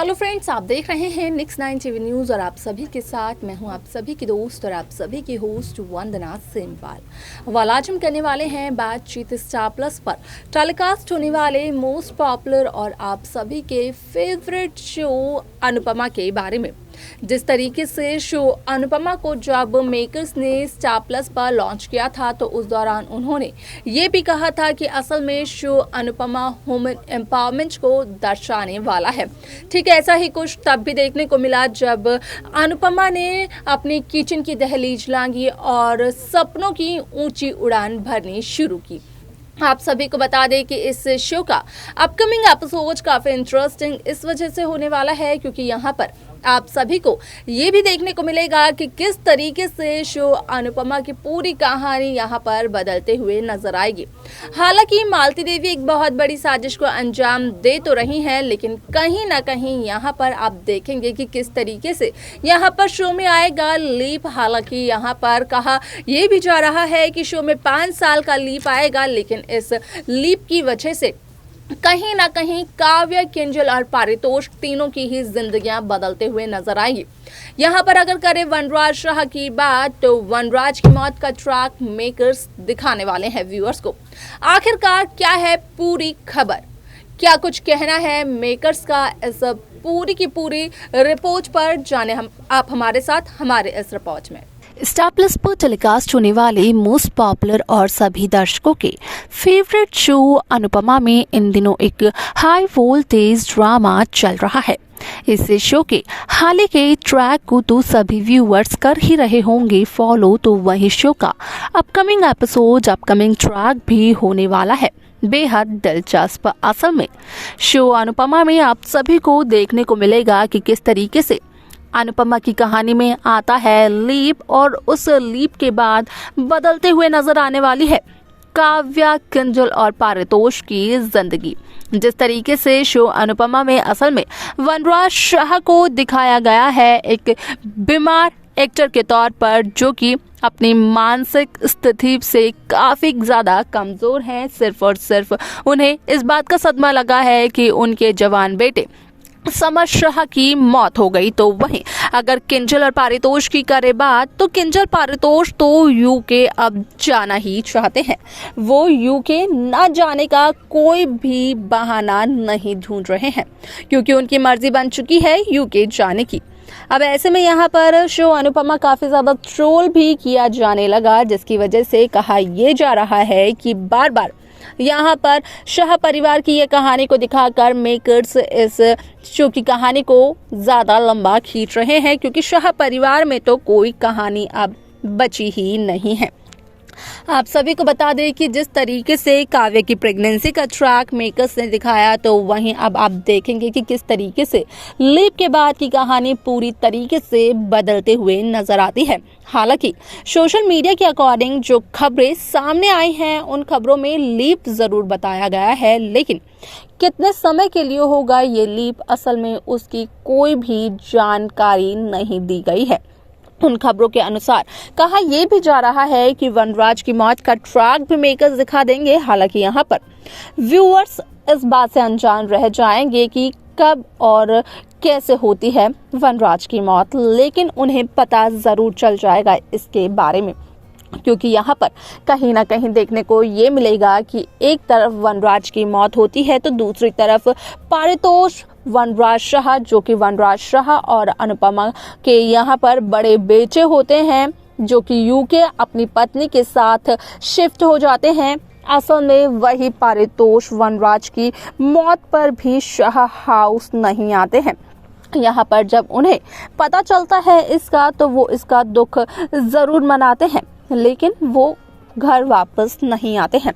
Hello friends, आप देख रहे हैं निक्स 9 टीवी न्यूज़ और आप सभी के साथ मैं हूं आप सभी की दोस्त और आप सभी की होस्ट वंदना सेमवाल। आज हम करने वाले हैं बातचीत स्टार प्लस पर टेलीकास्ट होने वाले मोस्ट पॉपुलर और आप सभी के फेवरेट शो अनुपमा के बारे में। जिस तरीके से शो अनुपमा को जब मेकर्स ने स्टार प्लस पर लॉन्च किया था तो उस दौरान उन्होंने ये भी कहा था कि असल में शो अनुपमा वुमेन एम्पावरमेंट को दर्शाने वाला है। ठीक ऐसा ही कुछ तब भी देखने को मिला जब अनुपमा ने अपनी किचन की दहलीज लांघी और सपनों की ऊंची उड़ान भरनी शुरू की। आप सभी को बता दें कि इस शो का अपकमिंग एपिसोड काफ़ी इंटरेस्टिंग इस वजह से होने वाला है क्योंकि यहाँ पर आप सभी को ये भी देखने को मिलेगा कि किस तरीके से शो अनुपमा की पूरी कहानी यहाँ पर बदलते हुए नजर आएगी। हालांकि मालती देवी एक बहुत बड़ी साजिश को अंजाम दे तो रही हैं, लेकिन कहीं ना कहीं यहाँ पर आप देखेंगे कि किस तरीके से यहाँ पर शो में आएगा लीप। हालांकि यहाँ पर कहा यह भी जा रहा है कि शो में 5 साल का लीप आएगा, लेकिन इस लीप की वजह से कहीं ना कहीं काव्य, किंजल और पारितोष तीनों की ही जिंदगियां बदलते हुए नजर आएंगी। यहाँ पर अगर करें वनराज शाह की बात तो वनराज की मौत का ट्रैक मेकर्स दिखाने वाले हैं व्यूअर्स को। आखिरकार क्या है पूरी खबर, क्या कुछ कहना है मेकर्स का, इस पूरी की पूरी रिपोर्ट पर जाने आप हमारे साथ हमारे इस रिपोर्ट में। स्टार प्लस पर टेलीकास्ट होने वाले मोस्ट पॉपुलर और सभी दर्शकों के फेवरेट शो अनुपमा में इन दिनों एक हाई वोल्टेज ड्रामा चल रहा है। इस शो के हाल के ट्रैक को तो सभी व्यूअर्स कर ही रहे होंगे फॉलो, तो वही शो का अपकमिंग एपिसोड, अपकमिंग ट्रैक भी होने वाला है बेहद दिलचस्प। असल में शो अनुपमा में आप सभी को देखने को मिलेगा कि किस तरीके से अनुपमा की कहानी में आता है लीप और उस लीप के बाद बदलते हुए नजर आने वाली है काव्या, किंजल और पारितोष की जिंदगी। जिस तरीके से शो अनुपमा में असल में वनराज शाह को दिखाया गया है एक बीमार एक्टर के तौर पर, जो कि अपनी मानसिक स्थिति से काफी ज्यादा कमजोर हैं। सिर्फ और सिर्फ उन्हें इस बात का सदमा लगा है कि उनके जवान बेटे समर शाह की मौत हो गई। तो वहीं अगर किंजल और पारितोष की करे बात तो किंजल पारितोष तो यूके अब जाना ही चाहते हैं। वो यूके न जाने का कोई भी बहाना नहीं ढूंढ रहे हैं क्योंकि उनकी मर्जी बन चुकी है यूके जाने की। अब ऐसे में यहाँ पर शो अनुपमा काफी ज्यादा ट्रोल भी किया जाने लगा, जिसकी वजह से कहा यह जा रहा है कि बार बार यहाँ पर शाह परिवार की ये कहानी को दिखाकर मेकर्स इस शो की कहानी को ज्यादा लंबा खींच रहे हैं क्योंकि शाह परिवार में तो कोई कहानी अब बची ही नहीं है। आप सभी को बता दें कि जिस तरीके से काव्य की प्रेगनेंसी का ट्रैक मेकर्स ने दिखाया, तो वहीं अब आप देखेंगे कि किस तरीके से लीप के बाद की कहानी पूरी तरीके से बदलते हुए नजर आती है। हालांकि सोशल मीडिया के अकॉर्डिंग जो खबरें सामने आई हैं उन खबरों में लीप जरूर बताया गया है, लेकिन कितने समय के लिए होगा ये लीप, असल में उसकी कोई भी जानकारी नहीं दी गई है। उन खबरों के अनुसार कहा यह भी जा रहा है कि वनराज की मौत का ट्रैक भी मेकर्स दिखा देंगे। हालांकि यहाँ पर व्यूअर्स इस बात से अनजान रह जाएंगे कि कब और कैसे होती है वनराज की मौत, लेकिन उन्हें पता जरूर चल जाएगा इसके बारे में, क्योंकि यहाँ पर कहीं ना कहीं देखने को ये मिलेगा कि एक तरफ वनराज की मौत होती है तो दूसरी तरफ पारितोष वनराज शाह, जो कि वनराज शाह और अनुपमा के यहाँ पर बड़े बेटे होते हैं, जो कि यूके अपनी पत्नी के साथ शिफ्ट हो जाते हैं। असल में वही पारितोष वनराज की मौत पर भी शाह हाउस नहीं आते हैं। यहाँ पर जब उन्हें पता चलता है इसका तो वो इसका दुख जरूर मनाते हैं, लेकिन वो घर वापस नहीं आते हैं।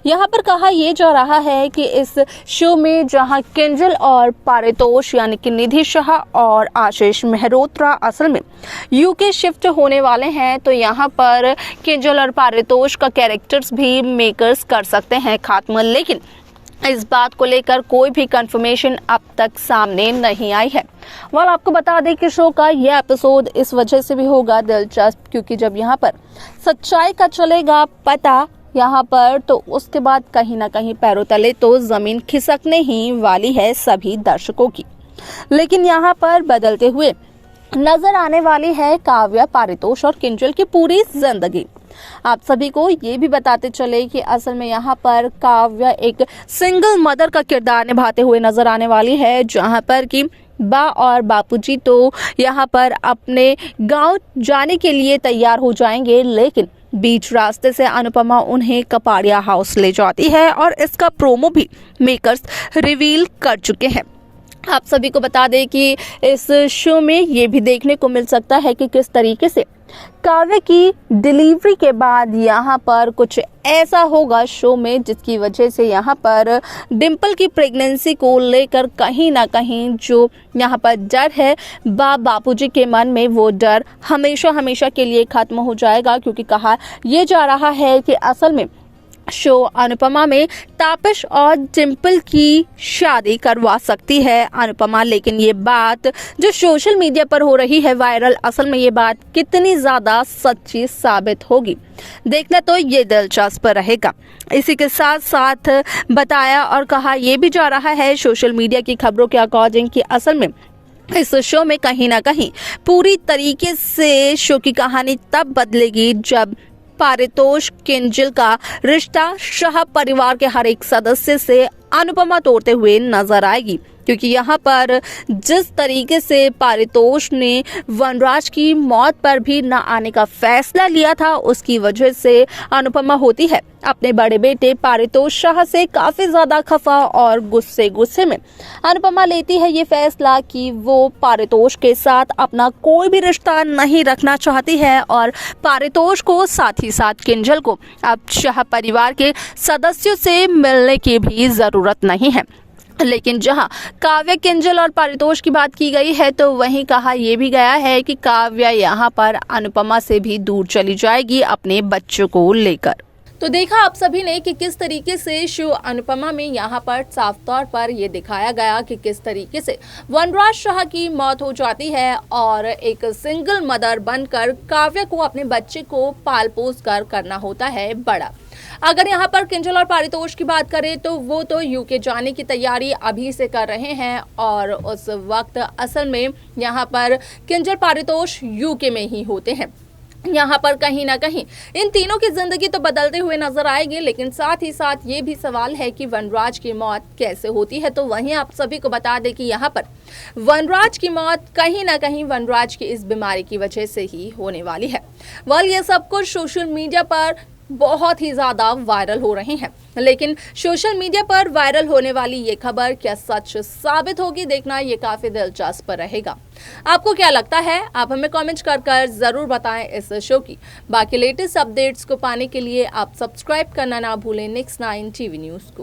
यहाँ पर कहा यह जा रहा है कि इस शो में जहाँ किंजल और पारितोष यानी कि निधि शाह और आशीष मेहरोत्रा असल में यूके शिफ्ट होने वाले हैं, तो यहाँ पर किंजल और पारितोष का कैरेक्टर्स भी मेकर्स कर सकते हैं खात्मा, लेकिन इस बात को लेकर कोई भी कंफर्मेशन अब तक सामने नहीं आई है। आपको बता दें कि शो का यह एपिसोड इस वजह से भी होगा दिलचस्प क्योंकि जब यहाँ पर सच्चाई का चलेगा पता यहाँ पर, तो उसके बाद कहीं ना कहीं पैरों तले तो जमीन खिसकने ही वाली है सभी दर्शकों की। लेकिन यहाँ पर बदलते हुए नजर आने वाली है काव्या, पारितोष और किंजल की पूरी जिंदगी। आप सभी को ये भी बताते चले कि असल में यहाँ पर काव्या एक सिंगल मदर का किरदार निभाते हुए नजर आने वाली है, जहाँ पर कि बा और बापूजी तो यहाँ पर अपने गांव जाने के लिए तैयार हो जाएंगे, लेकिन बीच रास्ते से अनुपमा उन्हें कपाड़िया हाउस ले जाती है और इसका प्रोमो भी मेकर्स रिवील कर चुके हैं। आप सभी को बता दें कि इस शो में ये भी देखने को मिल सकता है कि किस तरीके से काव्य की डिलीवरी के बाद यहाँ पर कुछ ऐसा होगा शो में जिसकी वजह से यहाँ पर डिम्पल की प्रेगनेंसी को लेकर कहीं ना कहीं जो यहाँ पर डर है बापूजी के मन में, वो डर हमेशा हमेशा के लिए खत्म हो जाएगा, क्योंकि कहा यह जा रहा है कि असल में शो अनुपमा में तापस और डिम्पल की शादी करवा सकती है अनुपमा। लेकिन ये बात जो सोशल मीडिया पर हो रही है वायरल, असल में ये बात कितनी ज्यादा सच्ची साबित होगी, देखना तो ये दिलचस्प रहेगा। इसी के साथ साथ बताया और कहा यह भी जा रहा है सोशल मीडिया की खबरों के अकॉर्डिंग कि असल में इस शो में कहीं ना कहीं पूरी तरीके से शो की कहानी तब बदलेगी जब पारितोष किंजल का रिश्ता शाह परिवार के हर एक सदस्य से अनुपमा तोड़ते हुए नजर आएगी, क्योंकि यहाँ पर जिस तरीके से पारितोष ने वनराज की मौत पर भी न आने का फैसला लिया था, उसकी वजह से अनुपमा होती है अपने बड़े बेटे पारितोष शाह से काफी ज्यादा खफा और गुस्से में अनुपमा लेती है ये फैसला कि वो पारितोष के साथ अपना कोई भी रिश्ता नहीं रखना चाहती है और पारितोष को साथ ही साथ किंजल को अब शाह परिवार के सदस्यों से मिलने की भी जरूरत नहीं है। लेकिन जहां काव्या, किंजल और पारितोष की बात की गई है तो वहीं कहा यह भी गया है कि काव्या यहां पर अनुपमा से भी दूर चली जाएगी अपने बच्चों को लेकर। तो देखा आप सभी ने कि किस तरीके से शो अनुपमा में यहाँ पर साफ तौर पर ये दिखाया गया कि किस तरीके से वनराज शाह की मौत हो जाती है और एक सिंगल मदर बनकर काव्या को अपने बच्चे को पाल पोस कर करना होता है बड़ा। अगर यहाँ पर किंजल और पारितोष की बात करें तो वो तो यूके जाने की तैयारी अभी से कर रहे हैं और उस वक्त असल में यहाँ पर किंजल, पारितोष यूके में ही होते हैं। यहाँ पर कहीं ना कहीं इन तीनों की जिंदगी तो बदलते हुए नजर आएगी, लेकिन साथ ही साथ ये भी सवाल है कि वनराज की मौत कैसे होती है। तो वहीं आप सभी को बता दें कि यहाँ पर वनराज की मौत कहीं ना कहीं वनराज की इस बीमारी की वजह से ही होने वाली है। ये सब कुछ सोशल मीडिया पर बहुत ही ज्यादा वायरल हो रहे हैं, लेकिन सोशल मीडिया पर वायरल होने वाली ये खबर क्या सच साबित होगी, देखना ये काफी दिलचस्प रहेगा। आपको क्या लगता है, आप हमें कमेंट कर जरूर बताएं इस शो की। बाकी लेटेस्ट अपडेट्स को पाने के लिए आप सब्सक्राइब करना ना भूलें Next 9 TV न्यूज को।